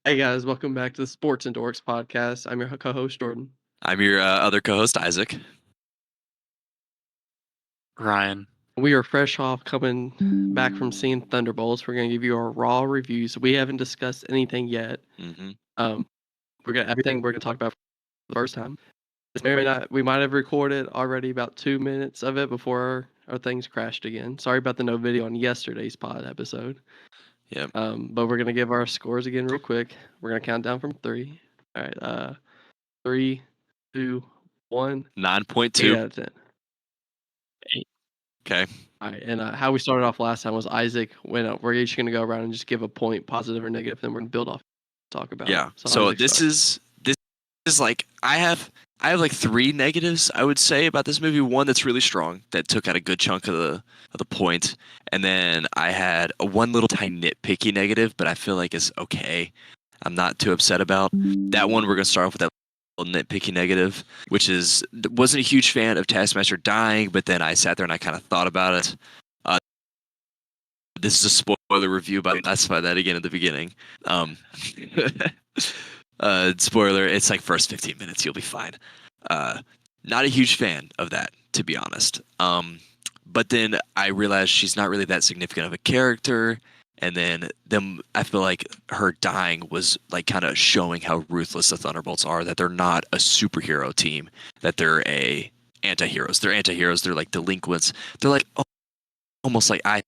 Hey guys, welcome back to the Sports and Dorks podcast. I'm your co-host Jordan. I'm your other co-host, Isaac. Ryan. We are fresh off coming back from seeing Thunderbolts. We're gonna give you our raw reviews. We haven't discussed anything yet. Mm-hmm. We're gonna talk about for the first time. This may or may not. We might have recorded already about 2 minutes of it before our things crashed again. Sorry about the no video on yesterday's pod episode. Yep. But we're gonna give our scores again real quick. We're gonna count down from 3. All right. 3, 2, 1. 9.2. 8 out of 10. Okay. All right, and how we started off last time was Isaac went up. We're each going to go around and just give a point, positive or negative, then we're going to build off, talk about Yeah. it. So Isaac, this is like I have like 3 negatives I would say about this movie. One that's really strong that took out a good chunk of the point, and then I had one little tiny nitpicky negative, but I feel like it's okay. I'm not too upset about that one. We're gonna start off with that little nitpicky negative, which is wasn't a huge fan of Taskmaster dying, but then I sat there and I kind of thought about it. This is a spoiler review, but I'll specify that again at the beginning. Spoiler, it's like first 15 minutes, you'll be fine. Not a huge fan of that, to be honest. But then I realized she's not really that significant of a character. And then I feel like her dying was like kind of showing how ruthless the Thunderbolts are, that they're not a superhero team, that they're anti-heroes. They're anti-heroes. They're like delinquents. They're like almost like I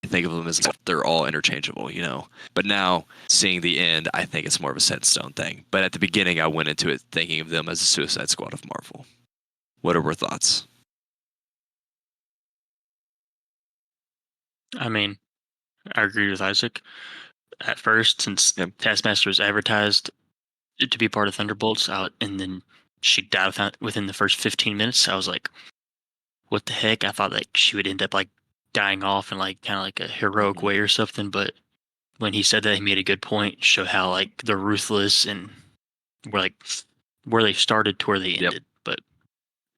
think of them as they're all interchangeable, you know. But now seeing the end, I think it's more of a set in stone thing. But at the beginning, I went into it thinking of them as a Suicide Squad of Marvel. What are our thoughts? I mean, I agree with Isaac. At first, since Taskmaster was advertised to be part of Thunderbolts, and then she died within the first 15 minutes, I was like, what the heck? I thought like she would end up like dying off in like kind of like a heroic way or something. But when he said that, he made a good point, show how like they're ruthless and we're like where they started to where they ended. But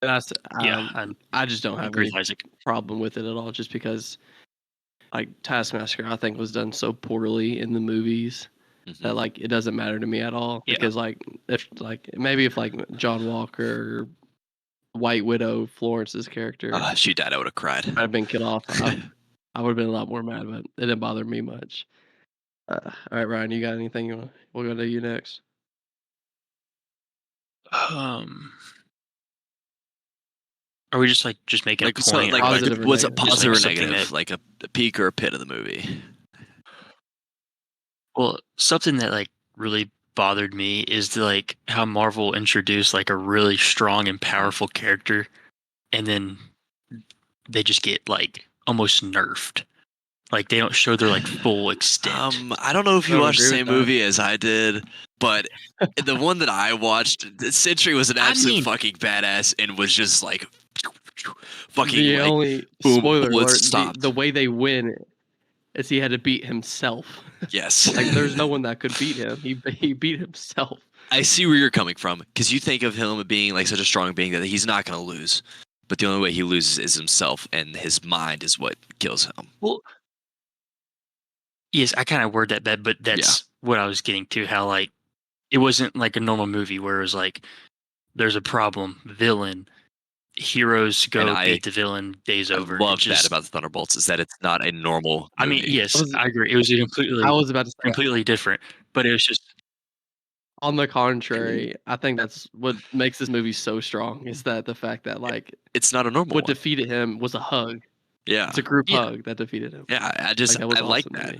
I just don't have any Isaac. problem with it at all, just because like Taskmaster, I think, was done so poorly in the movies that like it doesn't matter to me at all. Yeah. Because like if John Walker or White Widow, Florence's character, she died, I would have cried. I'd have been killed off. I would have been a lot more mad, but it didn't bother me much. All right, Ryan, you got anything you want? We'll go to you next. Are we just making a point? So, like positive what's a negative? positive or negative? Like a peak or a pit of the movie? Well, something that like really bothered me is like how Marvel introduced like a really strong and powerful character, and then they just get like almost nerfed. Like they don't show their like full extent. I don't know if you watched the same movie as I did, but the one that I watched, Sentry was an absolute fucking badass and was just like fucking the like, only boom, spoiler alert, the way they win is he had to beat himself. Yes. Like there's no one that could beat him. He beat himself. I see where you're coming from, because you think of him being like such a strong being that he's not going to lose, but the only way he loses is himself, and his mind is what kills him. Well, yes, I kind of word that bad, but that's what I was getting to. How like it wasn't like a normal movie where it was like there's a problem, villain, heroes go beat the villain, day's over. I love that about the Thunderbolts, is that it's not a normal movie. I mean, yes, I agree. It was completely different, but it was just. On the contrary, I think that's what makes this movie so strong, is that the fact that like it's not a normal what defeated him was a hug. Yeah. It's a group hug that defeated him. Yeah, I like that.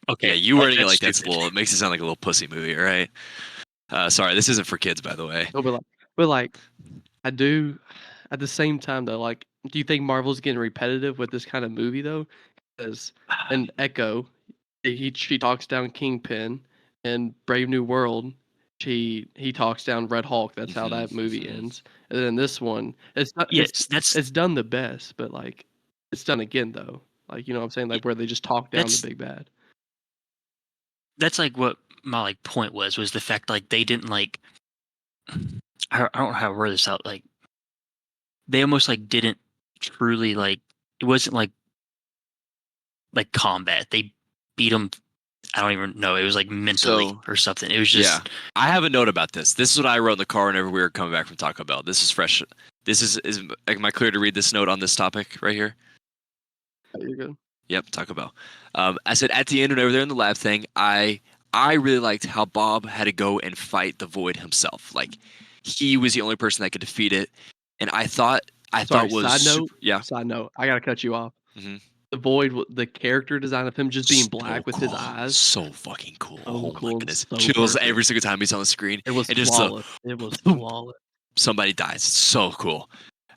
Okay, yeah, you wording it like that's it makes it sound like a little pussy movie, right? Sorry, this isn't for kids, by the way. No, but like, I do. At the same time, though, like, do you think Marvel's getting repetitive with this kind of movie though? Because in Echo, she talks down Kingpin, and Brave New World, he talks down Red Hulk. That's how that movie ends. And then this one, it's not. Yes, it's done the best, but like, it's done again though. Like, you know what I'm saying? Like where they just talk down the big bad. That's like what my like point was the fact like they didn't like. I don't know how to word this out. Like they almost like didn't truly like. It wasn't like combat. They beat them. I don't even know. It was like mentally So or something. It was just yeah, I have a note about this. This is what I wrote in the car whenever we were coming back from Taco Bell. This is fresh. This is am I clear to read this note on this topic right here? You're good. Yep, Taco Bell. I said at the end whenever they're in the lab thing, I really liked how Bob had to go and fight the Void himself. Like he was the only person that could defeat it, and I thought Sorry, was super, yeah. side note. I gotta cut you off. Hmm. The Void, the character design of him just being So black with his cool, eyes, so fucking cool. so Oh my cool and goodness, so chills every perfect. single time he's on the screen, It was and just flawless. It was boom, flawless. somebody dies. It's so cool.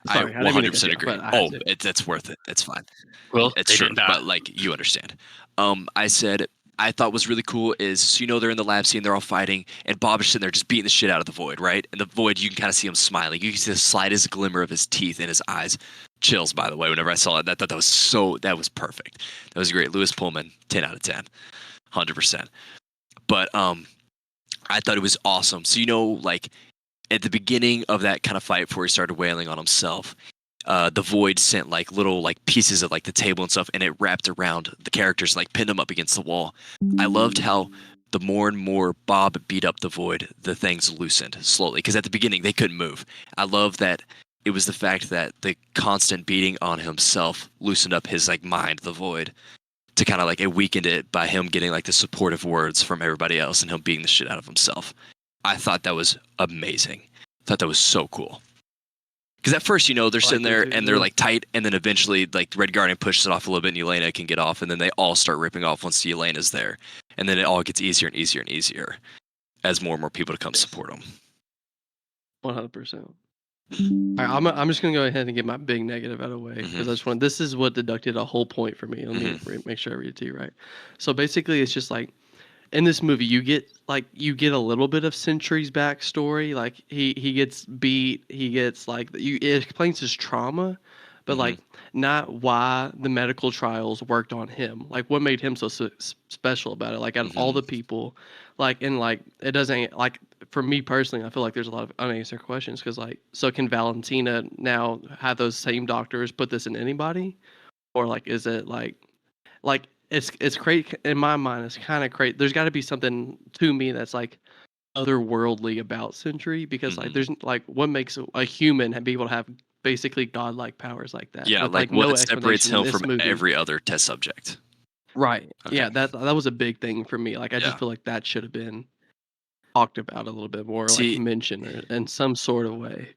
I Sorry, I didn't mean to cut 100% you off, agree. but I had Oh, to. it's worth it. It's fine. well, It's they true, didn't die. but like you understand. I said I thought was really cool is so, they're in the lab scene, they're all fighting, and Bob is sitting there just beating the shit out of the Void, right? And the Void, you can kind of see him smiling. You can see the slightest glimmer of his teeth in his eyes. Chills, by the way. Whenever I saw it, I thought that was perfect. That was great. Lewis Pullman, 10 out of 10, 100%. But I thought it was awesome. So like at the beginning of that kind of fight before he started wailing on himself, the Void sent like little like pieces of like the table and stuff, and it wrapped around the characters, like pinned them up against the wall. I loved how the more and more Bob beat up the Void, the things loosened slowly. Because at the beginning they couldn't move. I love that it was the fact that the constant beating on himself loosened up his like mind, the Void, to kind of like it weakened it by him getting like the supportive words from everybody else and him beating the shit out of himself. I thought that was amazing. I thought that was so cool. Because at first, they're sitting there and they're like tight, and then eventually, like Red Guardian pushes it off a little bit, and Elena can get off, and then they all start ripping off once Elena's there, and then it all gets easier and easier and easier as more and more people to come support them. 100%. I'm just gonna go ahead and get my big negative out of the way because I just want. This is what deducted a whole point for me. Let me make sure I read it to you right. So basically, it's just like in this movie, you get a little bit of Sentry's backstory. Like he gets beat. He gets it explains his trauma, but like not why the medical trials worked on him. Like what made him so special about it. Like out of all the people, it doesn't like for me personally, I feel like there's a lot of unanswered questions because so can Valentina now have those same doctors put this in anybody, or is it like it's crazy in my mind. It's kind of crazy. There's got to be something to me that's like otherworldly about Sentry because there's what makes a human be able to have basically godlike powers like that. Yeah, with like no what separates explanation in him this from movie. every other test subject. Right. Okay. Yeah, that was a big thing for me. Like I just feel like that should have been talked about a little bit more, See, like mentioned in some sort of way.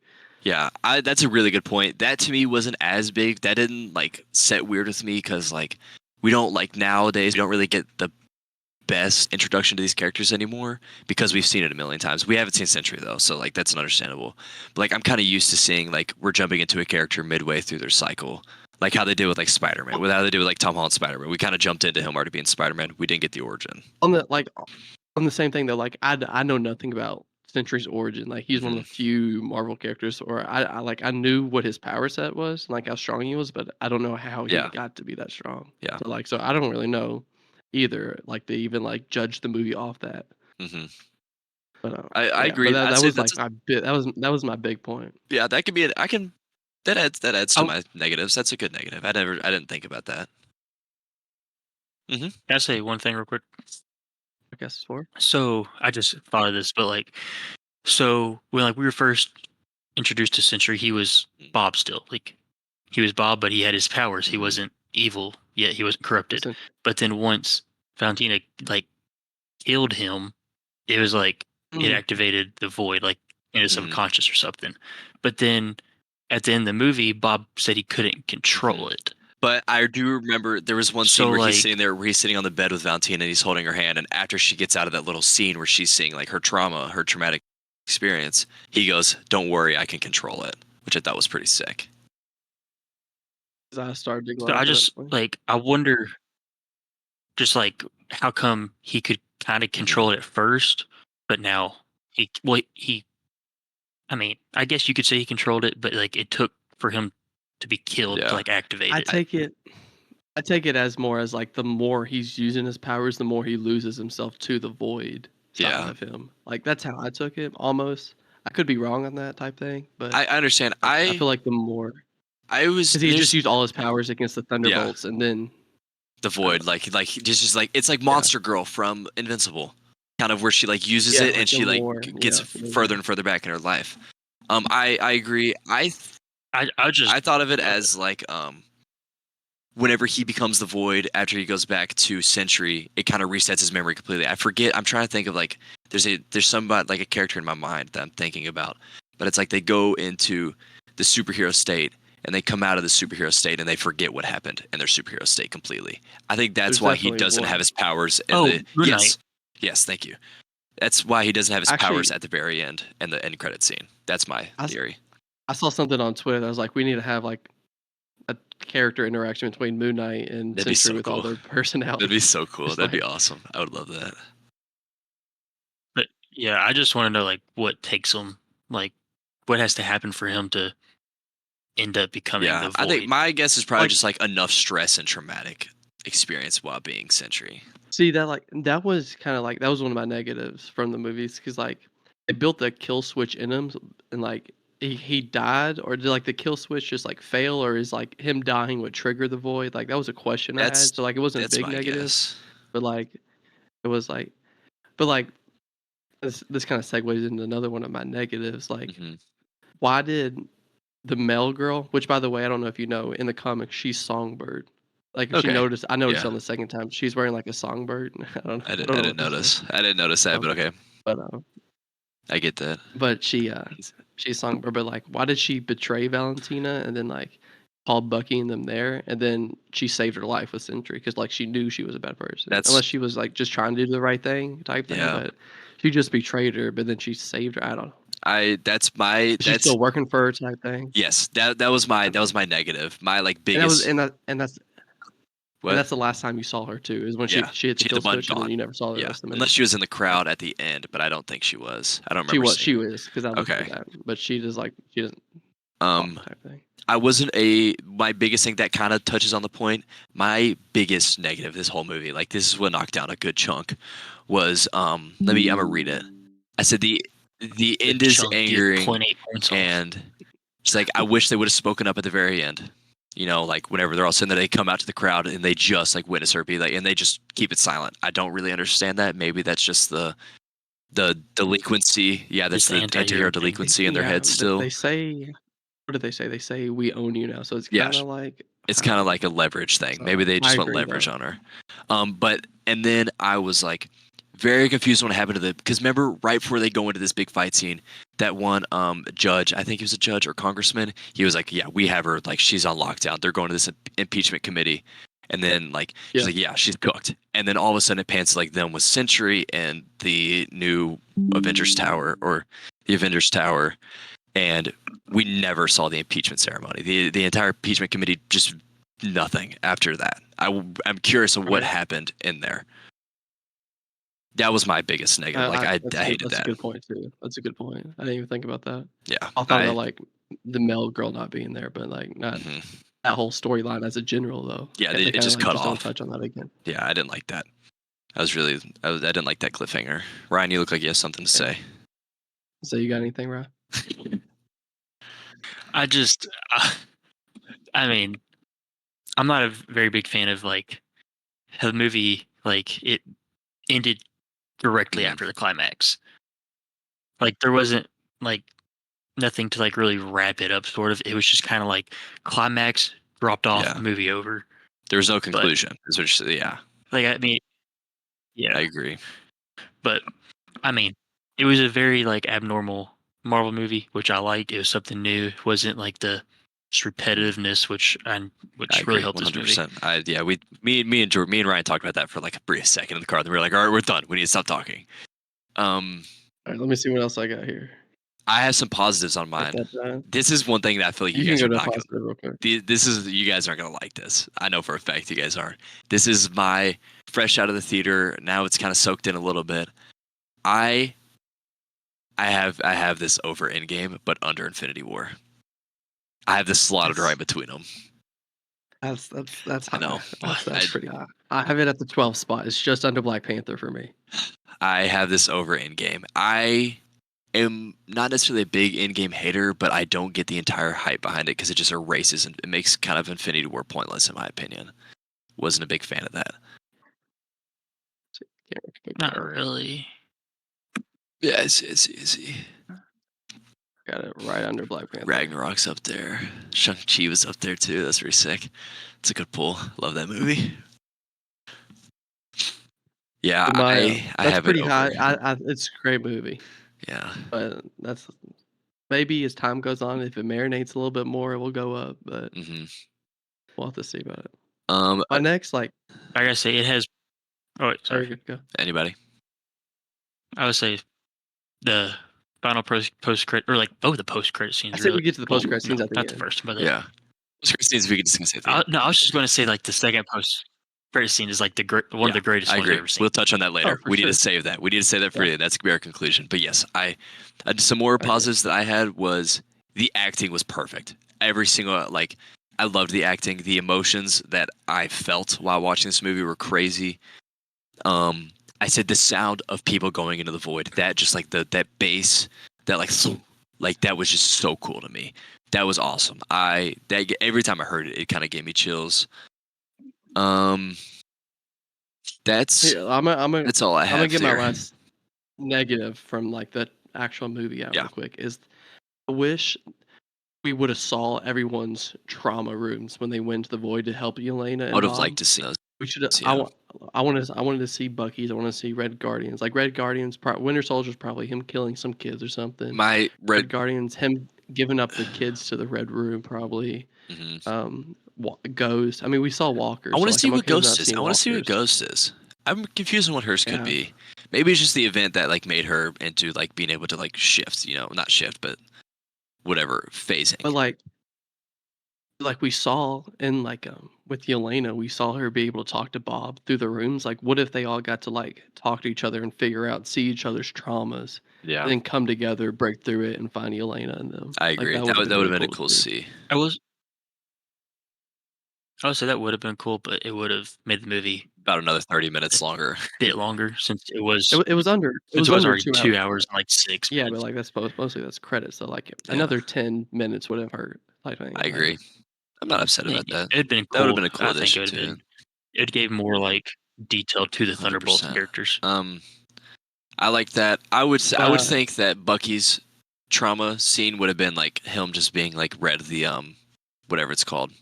Yeah, that's a really good point. That to me wasn't as big. That didn't like set weird with me because like we don't like nowadays we don't really get the best introduction to these characters anymore because we've seen it a million times. We haven't seen Sentry though, so like that's understandable. But like I'm kind of used to seeing like we're jumping into a character midway through their cycle, like how they did with like Spider-Man, with how they did with like Tom Holland Spider-Man. We kind of jumped into him already being Spider-Man. We didn't get the origin. On the same thing though, like I know nothing about Sentry's origin. Like he's one of the few Marvel characters, or I knew what his power set was, and like how strong he was, but I don't know how he got to be that strong. Yeah. So I don't really know either. Like they even judge the movie off that. But I agree. But I'd that say was that's my bit. That was my big point. yeah. That could be. That adds to my negatives. That's a good negative. I didn't think about that. Can I say one thing real quick? I guess it's 4. So I just thought of this, but so when we were first introduced to Sentry, he was Bob still. Like he was Bob, but he had his powers. He wasn't evil yet. He wasn't corrupted. Listen. But then once Valentina killed him, it was like it activated the Void, in his subconscious or something. But then at the end of the movie, Bob said he couldn't control it. But I do remember there was one scene where he's sitting there, where he's sitting on the bed with Valentina and he's holding her hand. And after she gets out of that little scene where she's seeing her trauma, her traumatic experience, he goes, "Don't worry, I can control it," which I thought was pretty sick. I started to So I just I wonder, just how come he could kind of control it at first, but now I mean, I guess you could say he controlled it, but it took for him to be killed to activate it. I take it as more as the more he's using his powers, the more he loses himself to the Void side of him. That's how I took it almost. I could be wrong on that type thing, but I understand. I feel like the more I was because he just used all his powers against the Thunderbolts, and then the Void, like just like it's like Monster Girl from Invincible, kind of where she like uses Yeah, it and like she the like lore. gets Yeah. further and further back in her life. I agree. I just I thought of it as like whenever he becomes the Void after he goes back to Sentry, it kind of resets his memory completely. I forget. I'm trying to think of like there's somebody like a character in my mind that I'm thinking about, but it's like they go into the superhero state and they come out of the superhero state and they forget what happened in their superhero state completely. I think that's There's why he definitely doesn't one. have his powers. In Oh, the Moon yes, Knight. yes, thank you. That's why he doesn't have his powers Actually, at the very end and the end credit scene. That's my I, s- theory. I saw something on Twitter that was like, we need to have like a character interaction between Moon Knight and That'd be Sentry so with all cool. their That'd be personalities. so cool. Just That'd be like, awesome. I would love that. But yeah, I just want to know like what takes him, like what has to happen for him to end up becoming Yeah, the I think Void. my guess is probably like just like enough stress and traumatic experience while being Sentry. see that like that was kind of like that was one of my negatives from the movies because like they built the kill switch in him and like he died or did like the kill switch just like fail or is like him dying would trigger the void like that was a question I That's had so like it wasn't a that's big my negative guess. but like it was like but like this kind of segues into another one of my negatives like Hmm. why did the male girl, which by the way, I don't know if you know, in the comics she's Songbird. Like if she Okay. noticed, I noticed Yeah, on the second time she's wearing like a songbird. I don't I know didn't what to say. notice. I didn't notice that, but Um, okay, but I get that. she's Songbird. But like, why did she betray Valentina and then like call Bucky and them there, and then she saved her life with Sentry because like she knew she was a bad person, That's unless she was like just trying to do the right thing type thing. yeah. But she just betrayed her, but then she saved her. I don't know. Is she That's still working for her type thing? yes. That Okay. was my negative. My like And that was biggest and what? that's the last time you saw her too, is when Yeah, she hit the she hit the kill button switch, and then gone. you never saw the Yeah, rest of the unless movie. she was in the crowd at the end, but I don't think she was. I don't She remember was, seeing she her. was, because I looked at Okay. that, but she just like she doesn't Um, talk type thing. I wasn't a my biggest thing that kind of touches on the point. My biggest negative this whole movie, like this is what knocked down a good chunk, was I'm gonna read it. I said the The end is chunk get angering 0.8 points off. and it's like I wish they would have spoken up at the very end. You know, like whenever they're all sitting there, they come out to the crowd and they just like witness her be like, and they just keep it silent. I don't really understand that. Maybe that's just the delinquency. Yeah, that's Just the the anti-hero anti-hero thing. delinquency in their Yeah, head still. they say, what did they say? They say we own you now, so it's Yeah, kind of like it's I don't kind of know. like a leverage thing. Maybe So they I just want agree leverage though. on her. But and then I was like very confused when it happened to the because remember right before they go into this big fight scene, that one judge, I think he was a judge or congressman, he was like, yeah, we have her like she's on lockdown. They're going to this impeachment committee. And then like she's Yeah, like, yeah, she's cooked. And then all of a sudden it pans to like them with Sentry and the new Avengers Tower or the Avengers Tower, and we never saw the impeachment ceremony. The entire impeachment committee just nothing after that. I'm curious of what right. happened in there. That was my biggest negative. Like I hated That's a that. good point too. That's a good point. I didn't even think about that. Yeah, I thought about like the male girl not being there, but like not mhm. that whole storyline as a general though. Yeah, They it kind of just like cut just don't off. touch on that again. Yeah, I didn't like that. I didn't like that cliffhanger. Ryan, you look like you have something to Yeah. say. So you got anything, Ryan? I just, I mean, I'm not a very big fan of like how the movie like it ended directly Mhm. after the climax. Like there wasn't like nothing to like really wrap it up. Sort of, it was just kind of like climax dropped off, Yeah, movie over. there was no But conclusion. Is what you're yeah, like I mean, I yeah. agree. But I mean, it was a very like abnormal Marvel movie, which I liked. It was something new. It wasn't like the just repetitiveness, I which really agree, helped this movie. 100%. Yeah, me and Ryan talked about that for like a brief second in the car. Then we were like, all right, we're done. We need to stop talking. Um, All right, let me see what else I got here. I have some positives on Write mine. that down. This is one thing that I feel like you You can guys go are to not gonna. positive real quick. This is you guys aren't gonna like this. I know for a fact you guys aren't. This is my fresh out of the theater. Now it's kind of soaked in a little bit. I I have this over Endgame, but under Infinity War. I have this slotted That's right between them. that's I know. high. That's I pretty high. I have it at the 12th spot. It's just under Black Panther for me. I have this over Endgame. I am not necessarily a big Endgame hater, but I don't get the entire hype behind it because it just erases and it makes kind of Infinity War pointless in my opinion. wasn't a big fan of that. Not really. Yeah, it's easy. Got it right under Black Panther. Ragnarok's up there. Shang-Chi was up there too. That's pretty sick. It's a good pull. Love that movie. Yeah, I That's have pretty it high. over. It's a great movie, Yeah. but that's maybe as time goes on, if it marinates a little bit more, it will go up. But we'll have to see about it. My next, I gotta say, it has. Oh, wait, sorry. Go. Anybody? I would say the final post credit, or like both the post credit scenes. I said Really, we get to the post credit scenes at the not end. the first, but Yeah. Scenes we could discuss at the end. No, I was just going to say like the second post credit scene is like one of the greatest I ones agree. I've ever seen. We'll touch on that later. for We need sure. to save that. We need to save that for you. That's gonna be our conclusion. But yes, I some more agree. positives that I had was the acting was perfect. Every single I loved the acting. The emotions that I felt while watching this movie were crazy. I said the sound of people going into the void. That just like that bass, that like that was just so cool to me. That was awesome. Every time I heard it, it kind of gave me chills. That's that's all I have. I'm gonna get there. my last negative from like the actual movie out real quick. Is I wish we would have saw everyone's trauma rooms when they went to the void to help Yelena. I would have liked to see those. We should. I wanted to see Bucky's. I want to see Red Guardians. Like Red Guardians, Winter Soldier's probably him killing some kids or something. My Red Guardians, him giving up the kids to the Red Room, probably. Ghost. I mean, we saw Walker. I want to see what Ghost is. is. I want to see what Ghost is. I'm confused on what hers could be. Maybe it's just the event that like made her into like being able to like shift. You know, not shift, but whatever phasing. But like we saw in with Yelena, we saw her be able to talk to Bob through the rooms. Like, what if they all got to like talk to each other and figure out, see each other's traumas, and then come together, break through it, and find Yelena and them. I agree. That would have been a cool to see. I would say that would have been cool, but it would have made the movie about another 30 minutes longer. A bit longer since it was. It was under. It was already 2 hours and like 6 minutes. Yeah, but like that's mostly that's credits. So like another 10 minutes would have hurt. I agree. I'm not upset about that. It'd been cool. That would have been a cool I addition think too. It gave more like detail to the Thunderbolts characters. I like that. I would think that Bucky's trauma scene would have been like him just being like read the whatever it's called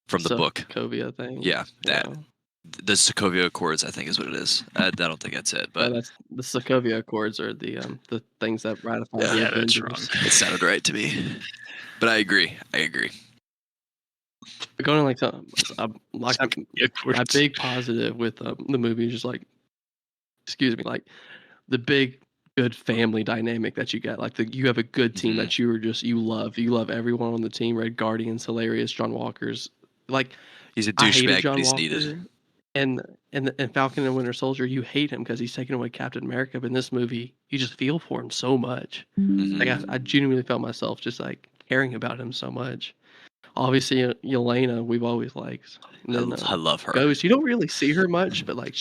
from the book. Sokovia thing. Yeah, that. The Sokovia Accords, I think, is what it is. I don't think that's it, but that's the Sokovia Accords are the things that ratify the that's Avengers. wrong. It sounded right to me, but I agree. But going like my big positive with the movie is just like, excuse me, like the big good family dynamic that you get. Like you have a good team that you love everyone on the team. Red Guardians, hilarious. John Walker's like he's a douchebag, but he's needed. And Falcon and Winter Soldier, you hate him because he's taking away Captain America. But in this movie, you just feel for him so much. Like I genuinely felt myself just like caring about him so much. Obviously, Yelena, we've always liked. And then, I love her. Ghost, you don't really see her much, but like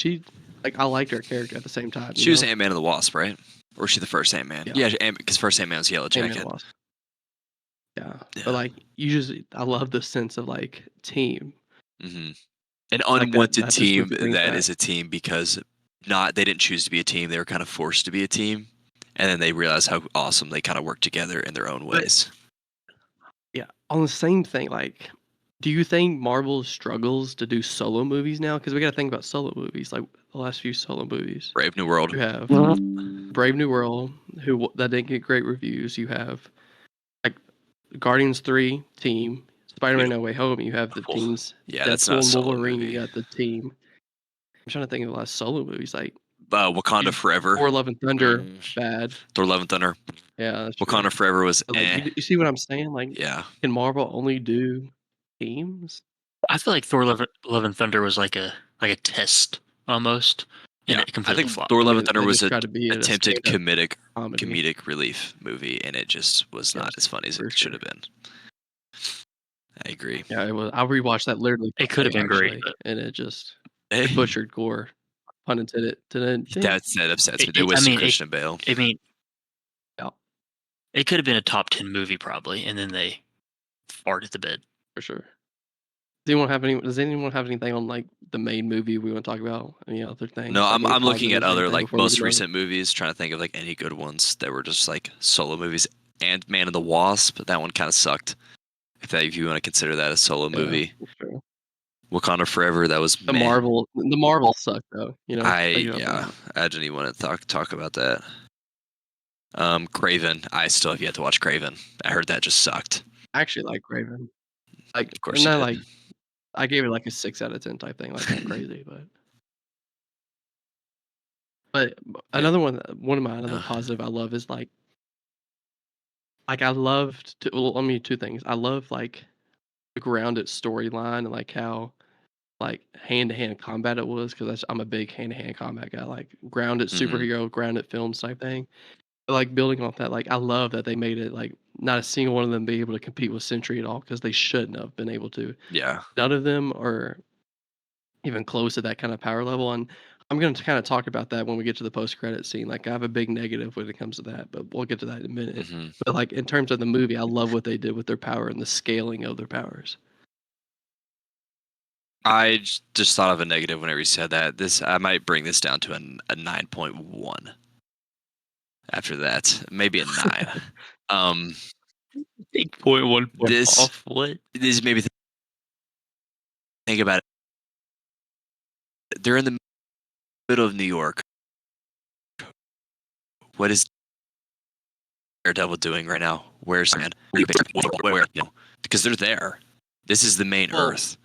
I liked her character at the same time. She was Ant-Man and the Wasp, right? Or was she the first Ant-Man? Yeah, because first Ant-Man was Yellow Jacket. Yeah, but like I love the sense of like team. An unwanted team that is a team because they didn't choose to be a team. They were kind of forced to be a team, and then they realized how awesome they kind of work together in their own ways. Yeah, on the same thing, like, do you think Marvel struggles to do solo movies now? Because we got to think about solo movies, like the last few solo movies. Brave New World. You have Brave New World, that didn't get great reviews. You have like Guardians 3 team. Spider-Man No Way Home, you have the teams. Yeah, that's not a solo Wolverine, movie. you got the team. I'm trying to think of the last solo movies, like Wakanda Forever. Thor: Love and Thunder, bad. Thor: Love and Thunder. Yeah, that's Wakanda true. Forever was. Like, you see what I'm saying? Like, can Marvel only do teams? I feel like Thor: Love and Thunder was like a test almost. Yeah, I think Thor: Love and Thunder was an attempted comedic relief movie, and it just was not as funny as it should have been. I agree. Yeah, it was. I rewatched that literally. It could have been great, and it just butchered gore. Pun intended. That upsets me. It was Christian Bale. I mean, it could have been a top 10 movie probably, and then they farted the bed for sure. Does anyone have anything on like the main movie we want to talk about? Any other No, things? Like any I'm looking at positives or other anything like before we most get recent to movies, trying to think of like any good ones that were just like solo movies. And Man of the Wasp, that one kind of sucked. If you want to consider that a solo yeah, movie. that's true. Wakanda Forever, that was meh. The Marvel suck though, Like Yeah, I didn't even want to talk about that. Craven, I still have yet to watch Craven. I heard that just sucked. I actually like Raven. Like, Of course and you then did. like I gave it like a 6 out of 10 type thing, like not crazy, but Yeah. one of my another Uh, positive I love is like I loved to well, I mean two things. I love like the grounded storyline and like how like hand to hand combat it was because I'm a big hand to hand combat guy. Like grounded mhm. superhero, grounded films type thing. But, like building off that, like I love that they made it like not a single one of them be able to compete with Sentry at all because they shouldn't have been able to. Yeah. None of them are even close to that kind of power level. And I'm going to kind of talk about that when we get to the post credit scene. Like I have a big negative when it comes to that, but we'll get to that in a minute. hmm But like in terms of the movie, I love what they did with their power and the scaling of their powers. Just thought of a negative whenever you said that. I might bring this down to a 9.1. After that, maybe a 9. Um, 8.1 point this off. What? this made me think about it. They're in the middle of New York. What is Daredevil doing right now? Where's man? Where? Because they're there. This is the main Well, Earth.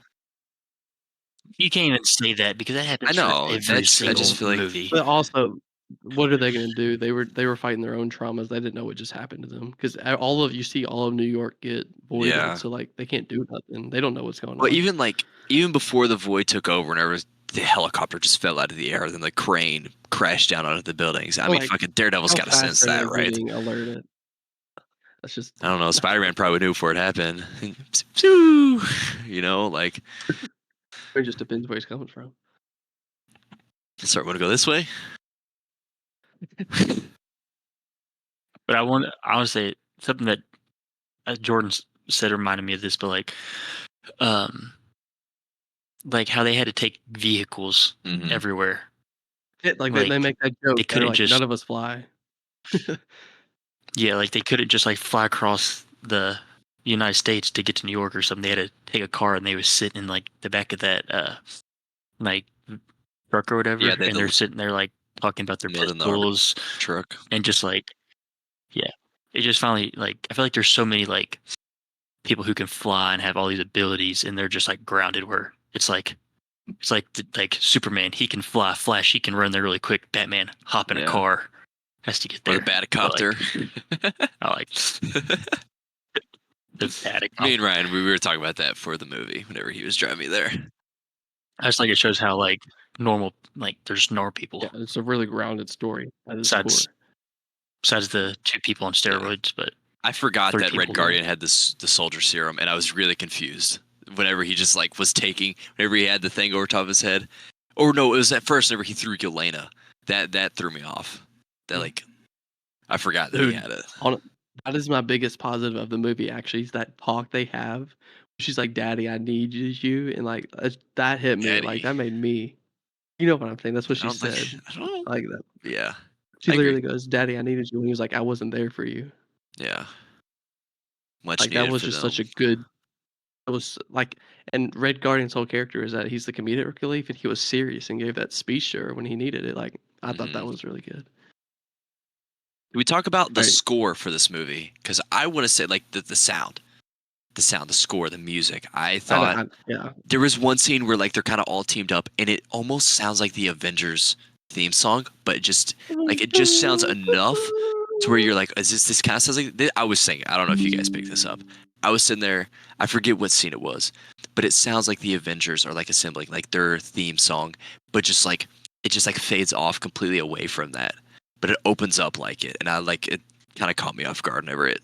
you can't even say that because that I happens for know. every I single just feel like movie. But also, what are they going to do? They were fighting their own traumas. They didn't know what just happened to them because all of New York get voided, yeah. so like they can't do nothing. They don't know what's going But on. even before the void took over, whenever the helicopter just fell out of the air, then the crane crashed down onto the buildings. I mean, Like fucking Daredevil's how got to fast sense are they that, right? getting alerted? That's just I don't know. not Spider-Man good. probably knew before it happened. Phew. Like, It just depends where he's coming from. sorry, want to go this way? But I want to say something that Jordan said reminded me of this, but um, like how they had to take vehicles Mhm. everywhere. Like they Like make that joke. they They're couldn't like none just of us fly. like they couldn't just like fly across the United States to get to New York or something. They had to take a car and they was sitting in like the back of that like truck or whatever, Yeah, they had and they're the sitting there like talking about their nailed in the armor pistols truck. and just like yeah. It just finally like I feel like there's so many like people who can fly and have all these abilities and they're just like grounded where like Superman, he can fly, Flash, he can run there really quick, Batman, hop in a Yeah, car, has to get or the there. But like Batcopter. I like the attic. Me and Ryan, we were talking about that for the movie. Whenever he was driving me there. I just like it shows how like normal like there's normal people Yeah, it's a really grounded story at its besides core. besides the two people on Yeah. steroids, but I forgot 3 that Red people. Yeah. Guardian had the soldier serum, and I was really confused whenever he just like was taking whenever he had the thing over top of his head. Or no, it was at first whenever he threw Yelena. That threw me off. That like I forgot that he Dude, had it. that is my biggest positive of the movie. Actually, is that talk they have. She's like, "Daddy, I need you," and like that hit me. Like Daddy. that made me. You know what I'm saying? That's what I she don't think said. I don't know. Like that. Yeah, She I agree. literally goes, "Daddy, I needed you," and he was like, "I wasn't there for you." Yeah, much Like that needed was for just them. such a good. It was like, and Red Guardian's whole character is that he's the comedic relief, and he was serious and gave that speech to her when he needed it. Like I thought hmm that was really good. Can we talk about the All right, score for this movie? Because I want to say like the sound, the score, the music. I I know, thought yeah. there was one scene where like they're kind of all teamed up, and it almost sounds like the Avengers theme song, but it just sounds enough to where you're like, is this kind of sounds like I was singing. I don't know if you guys picked this up. I was sitting there. I forget what scene it was, but it sounds like the Avengers are like assembling like their theme song, but just like it just like fades off completely away from that, but it opens up like it, and I like it. Kind of caught me off guard whenever it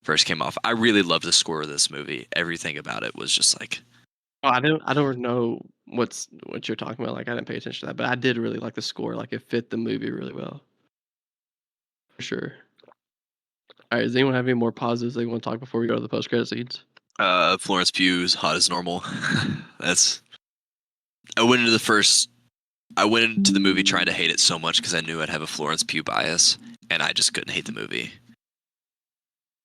first came off. I really loved the score of this movie. Everything about it was just like, Oh, I don't know what you're talking about. Like I didn't pay attention to that, but I did really like the score. Like it fit the movie really well, for sure. All right, does anyone have any more pauses they want to talk before we go to the post credit scenes? Florence Pugh's hot as normal. I went into the movie trying to hate it so much because I knew I'd have a Florence Pugh bias, and I just couldn't hate the movie.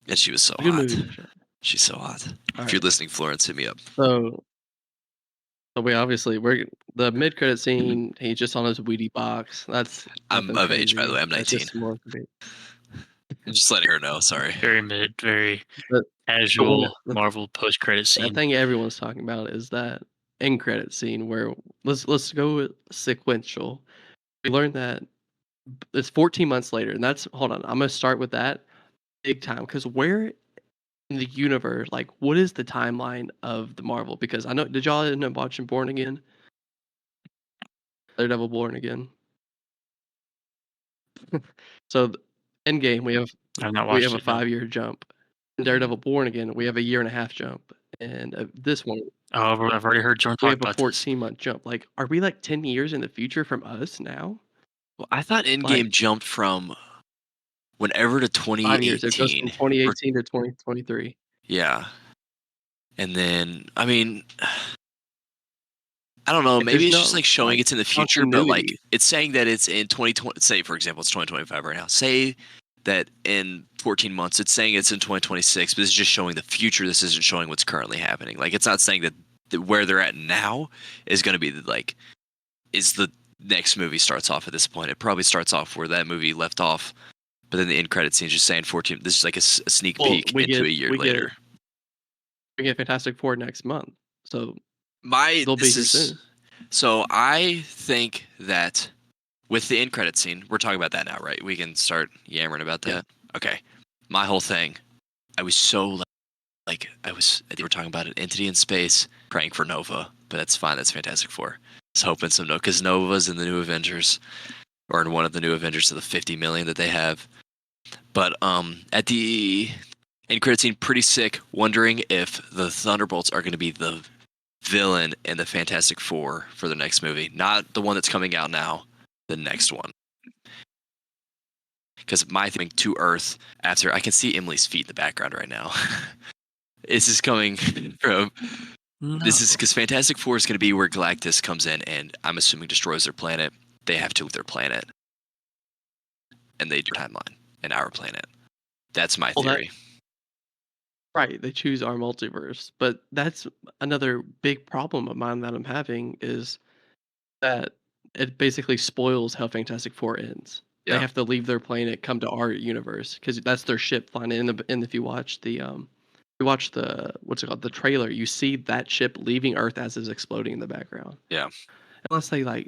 And she was so Good hot. movie for sure. She's so hot. All If you're right. listening, Florence, hit me up. So we're the mid credit scene. He's just on his Wheatie box. That's I'm nothing of crazy. age, by the way. I'm That's 19. just more debate. I'm just letting her know. Sorry. Very mid, very But casual the Marvel post-credit scene. thing everyone's talking about is that end credit scene where let's go sequential. We learned that it's 14 months later, and that's hold on. I'm gonna start with that big time because where in the universe, like, what is the timeline of the Marvel? Because I know, did y'all end up watching Born Again? Daredevil Born Again. So, Endgame, I've not we watched have a it. No. 5-year jump. In Daredevil Born Again, we have a 1.5-year jump, and this one Oh, I've already heard Jordan we talk have a about this. 14-month jump. Like, are we like 10 years in the future from us now? Well, I thought Endgame Like jumped from whenever to 5 years. It goes from 2018. 2018 to 2023. Yeah. And then, I mean, I don't know. Like, Maybe there's it's just no like showing like it's in the future, but like continuity. it's saying that it's in 2020. Say, for example, it's 2025 right now. Say that in 14 months, it's saying it's in 2026, but it's just showing the future. This isn't showing what's currently happening. Like, it's not saying that where they're at now is going to be like, is the next movie starts off at this point. It probably starts off where that movie left off, but then the end credit scene is just saying 14. This is like a sneak Well, peek into a year later. we get Fantastic Four next month, so My they'll be this here is soon. so I think that with the end credit scene, we're talking about that now, right? We can start yammering about that. Yeah. Okay. My whole thing, I was so like I think we're talking about an entity in space praying for Nova, but that's fine. That's Fantastic Four. I was hoping some because Nova's in the new Avengers or in one of the new Avengers of the 50 million that they have. But at the end credit scene, pretty sick. Wondering if the Thunderbolts are going to be the villain in the Fantastic Four for the next movie, not the one that's coming out now, the next one. Because my thing to Earth after I can see Emily's feet in the background right now. This is coming from No. this is because Fantastic Four is going to be where Galactus comes in, and I'm assuming destroys their planet. They have to leave their planet, and they do timeline in our planet. That's my Well, theory. right, they choose our multiverse, but that's another big problem of mine that I'm having is that it basically spoils how Fantastic Four ends. They Yeah. have to leave their planet, come to our universe because that's their ship flying in. And if you watch the what's it called, the trailer, you see that ship leaving Earth as it's exploding in the background. Yeah. Unless they like,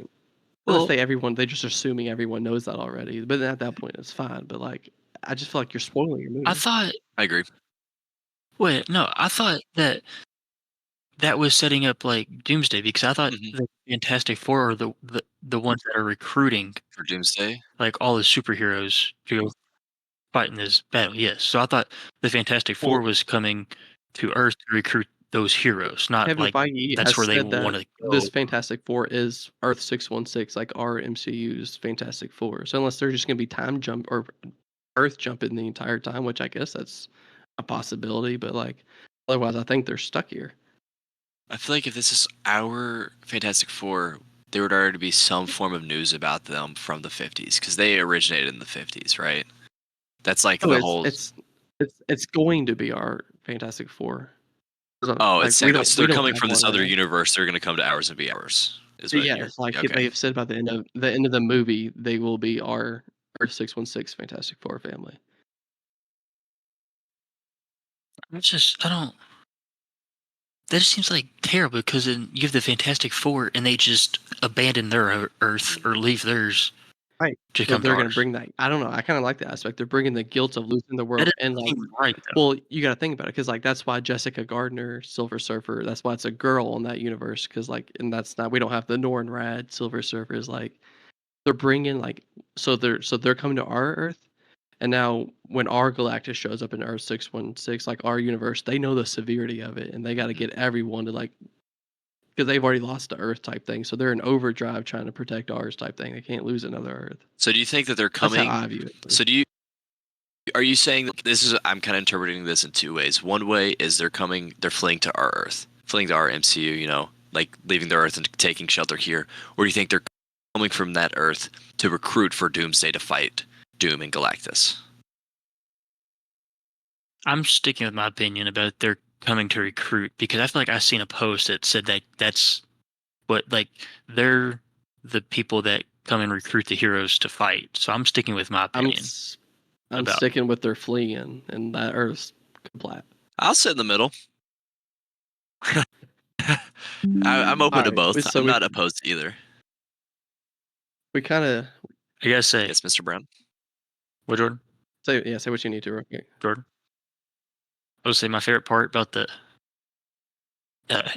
Well, they just assuming everyone knows that already. But at that point, it's fine. But like, I just feel like you're spoiling your movie. I thought. I agree. Wait, no, I thought that was setting up like Doomsday because I thought the Fantastic Four are the ones that are recruiting For Doomsday. like all the superheroes to go fight in this battle. Yes, so I thought the Fantastic Four Well, was coming to Earth to recruit those heroes, not Kevin like Feige that's has where they said that want to this go. Fantastic Four is Earth 616, like our MCU's Fantastic Four. So unless they're just gonna be time jump or Earth jumping the entire time, which I guess that's a possibility, but like otherwise, I think they're stuck here. I feel like if this is our Fantastic Four, there would already be some form of news about them from the 50s because they originated in the 50s, right? That's like Oh, the whole. it's going to be our Fantastic Four. Oh, Like it's saying so we they're don't coming have from one this right other now. universe. They're going to come to ours and be ours. Is But what you're. yes, like Okay. they have said by the end of the movie, they will be our Earth 616 Fantastic Four family. I don't. That just seems like terrible because then you have the Fantastic Four and they just abandon their Earth or leave theirs Right. to So come to they're gonna ours. bring that. I don't know. I kind of like the aspect. They're bringing the guilt of losing the That world and doesn't like, seem right though. well, you got to think about it because like that's why Jessica Gardner, Silver Surfer. That's why it's a girl in that universe because like, and that's not we don't have the Norn Rad Silver Surfer is like they're bringing like so they're coming to our Earth, and now when our Galactus shows up in Earth 616, like our universe, they know the severity of it, and they got to get everyone to like because they've already lost the Earth type thing, so they're in overdrive trying to protect ours type thing. They can't lose another Earth. So do you think that they're That's how coming? I view it. So are you saying that this is? I'm kind of interpreting this in two ways. One way is they're fleeing to our Earth, fleeing to our MCU. You know, like leaving the Earth and taking shelter here. Or do you think they're coming from that Earth to recruit for Doomsday to fight Doom and Galactus? I'm sticking with my opinion about they're coming to recruit because I feel like I seen a post that said that that's what like they're the people that come and recruit the heroes to fight. So I'm sticking with my I'm opinion. I'm About- sticking with their fleeing, and that Earth's flat. I'll sit in the middle. I'm open to Alright, both. so I'm we- not opposed to either. We kind of I gotta say, Yes, Mr. Brown. what Jordan? say what you need to real quick. Jordan. I would say my favorite part about the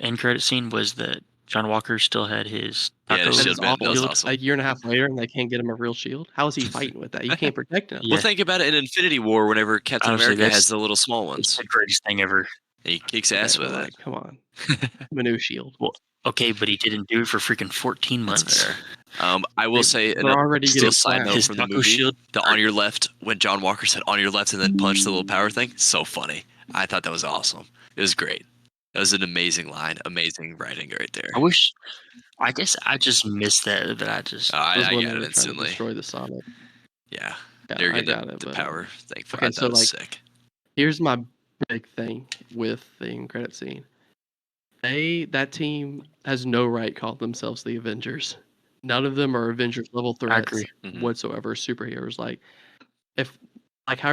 end credit scene was that John Walker still had his Yeah, taco the That shield is man, awful. that was shield. awesome. A year and a half later, and they can't get him a real shield. How is he fighting with that? You can't protect him. Yeah. Well, think about it in Infinity War. Whenever Captain Honestly, America that's- has the little small It's ones, the greatest thing ever. and he kicks Okay, ass but with like, it. come on, a new shield. Well, okay, but he didn't do it for freaking 14 That's months. fair. I will say They're another already still getting side note slammed. from the His taco movie. shield- The on your left, when John Walker said on your left and then punched the little power thing, so funny. I thought that was awesome. It was great. That was an amazing line, amazing writing right there. I guess I just missed that, but I just. I was when got they it were trying to instantly. destroy the Sonic. Yeah, Yeah, they're I getting got it. the But power thing. okay, I thought so, it was like, sick. here's my big thing with the end credit scene. That team has no right calling themselves the Avengers. None of them are Avengers level threats agree. Mhm. whatsoever. Superheroes, like, if like how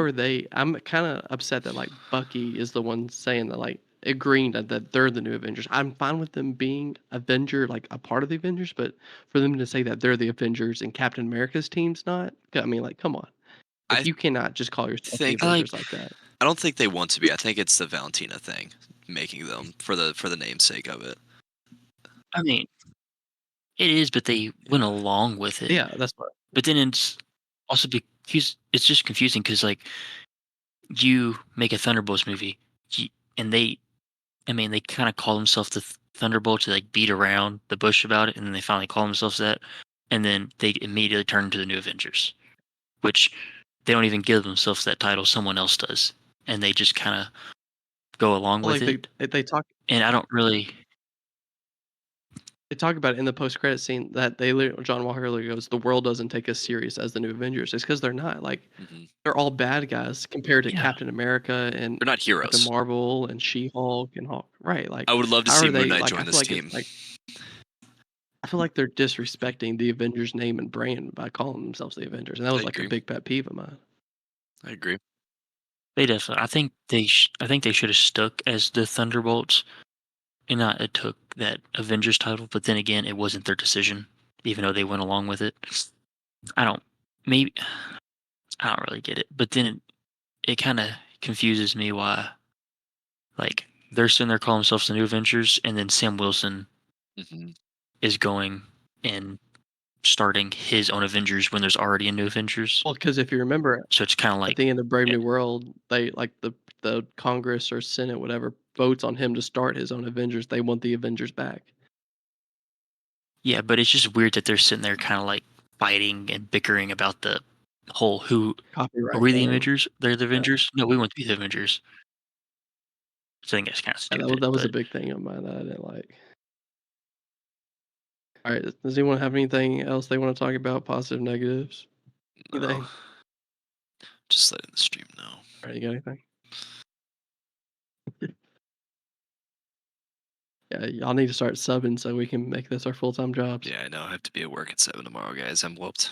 are they? I'm kind of upset that like Bucky is the one saying that, like, agreeing that they're the new Avengers. I'm fine with them being Avenger, like a part of the Avengers, but for them to say that they're the Avengers and Captain America's team's not, I mean, like, come on. Like, I you cannot just call yourself the think- Avengers like that. I don't think they want to be. I think it's the Valentina thing making them for the namesake of it. I mean, it is, but they went along with it. Yeah, that's what. But then it's also because it's just confusing because like you make a Thunderbolts movie, and they kind of call themselves the Thunderbolts to like beat around the bush about it, and then they finally call themselves that, and then they immediately turn into the New Avengers, which they don't even give themselves that title. Someone else does, and they just kind of go along with Like it. they talk. And I don't really. They talk about it in the post-credit scene that John Walker literally goes, "The world doesn't take us serious as the new Avengers." It's because they're not. Like, Mhm. they're all bad guys compared to Yeah. Captain America and They're not Captain heroes. Marvel and She-Hulk and Hulk. Right? Like, I would love to how see are they? Moon Knight Like, join I feel this like team. it's like I feel like they're disrespecting the Avengers name and brand by calling themselves the Avengers, and that was I like agree. a big pet peeve of mine. I agree. They definitely. I think they should have stuck as the Thunderbolts, and not took that Avengers title. But then again, it wasn't their decision, even though they went along with it. I don't. Maybe I don't really get it. But then it kind of confuses me why, like, they're sitting there calling themselves the New Avengers, and then Sam Wilson Mhm. is going and starting his own Avengers when there's already a New Avengers. Well, because if you remember, So it's kind of at like, the end of Brave yeah. New World, they like the Congress or Senate, whatever, votes on him to start his own Avengers. They want the Avengers back. Yeah, but it's just weird that they're sitting there kind of like fighting and bickering about the whole who Copyright. are we the thing. Avengers? They're the Avengers? No, we want to be the Avengers. So I think that's kind of Yeah, stupid. that was a but big thing of mine that I didn't like. All right, does anyone have anything else they want to talk about? Positive, negatives? Anything? No. Just letting the stream know. All right, you got anything? Yeah, y'all need to start subbing so we can make this our full-time jobs. Yeah, I know. I have to be at work at 7 tomorrow, guys. I'm whooped.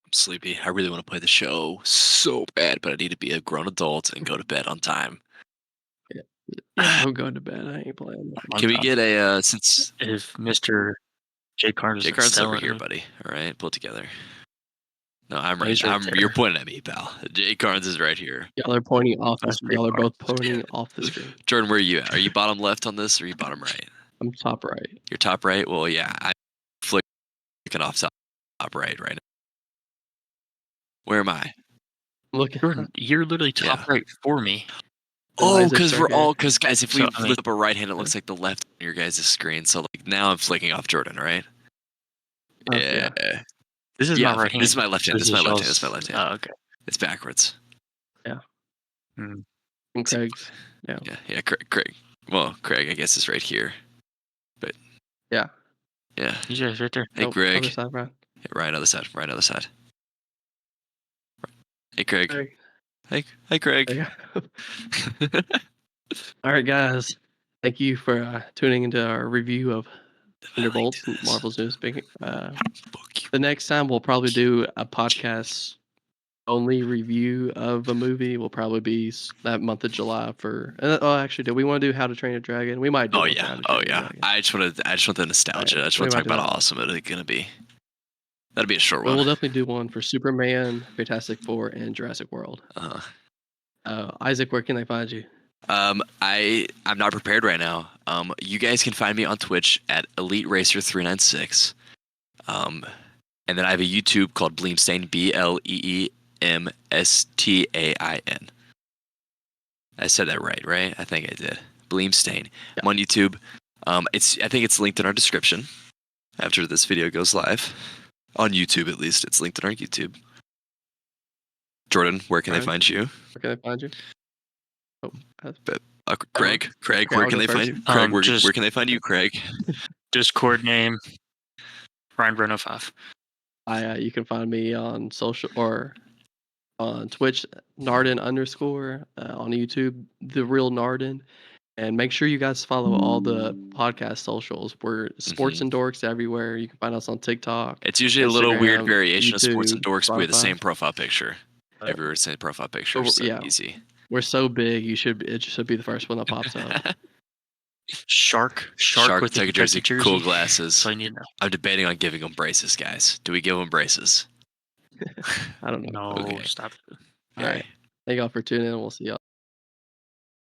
I'm sleepy. I really want to play the show so bad, but I need to be a grown adult and go to bed on time. Yeah, I'm going to bed. I ain't playing. on Can we top, get a since if Mr. Jay Carnes Jay is Carnes over selling here, it, buddy? All right, pull it together. No, I'm Oh, right. he's right You're there. pointing at me, pal. Jay Carnes is right here. Y'all are pointing off That's the pretty Y'all are far. both pointing off the screen. Jordan, where are you at? Are you bottom left on this, or are you bottom right? I'm top right. You're top right. Well, yeah, I'm flicking off top right now. Where am I? Look at Jordan, you're literally top Yeah. right for me. Oh, because guys, if we So, I mean- flip a right hand, it looks like the left on your guys' screen. So like now I'm flicking off Jordan, right? Yeah. This is Yeah, my right hand. this is my left hand. This is my left hand. This is my left hand. Oh, okay. It's backwards. Hmm. And Craig's. Yeah. Craig. Well, Craig, I guess is right here. But Yeah. yeah. He's just right there. Hey, Nope, Greg. other side, Brian. Yeah, right other side. Right other side. Hey, Craig. Craig. Hey, Craig. There you go. All right, guys. Thank you for tuning into our review of Thunderbolts and Marvel's newest big. The next time we'll probably do a podcast only review of a movie. Will probably be that month of July for. Actually, do we want to do How to Train a Dragon? We might do. Oh one for yeah. How to Oh Train a yeah. Dragon. I just want the nostalgia. I just we want to might talk do about that how one. awesome it's gonna be. That'll be a short But one. we'll definitely do one for Superman, Fantastic Four, and Jurassic World. Isaac, where can they find you? I'm not prepared right now. You guys can find me on Twitch at Elite Racer 396. And then I have a YouTube called Bleemstain, BLEEMSTAIN. I said that right? I think I did. Bleemstain. Yeah. I'm on YouTube. I think it's linked in our description after this video goes live. On YouTube, at least. It's linked in our YouTube. Jordan, where can they find you? Where can they find you? Oh, Craig, okay, where I'll can go they find first. you? Craig, where can they find you, Craig? Discord name Ryan Bruno 5. You can find me on social or on Twitch, Narden _ on YouTube, The Real Narden. And make sure you guys follow all the podcast socials. We're Sports and Dorks everywhere. You can find us on TikTok. It's usually a little weird Instagram, variation of Sports and YouTube, Dorks, but we have the Spotify. same profile picture. Everywhere, same profile picture. So yeah. easy. We're so big, it should be the first one that pops up. Shark with the Tiger jersey, jersey. cool glasses. That's all you need to know. I'm debating on giving them braces, guys. Do we give them braces? I don't know. No, Okay. stop. All right. Thank y'all for tuning in. We'll see y'all.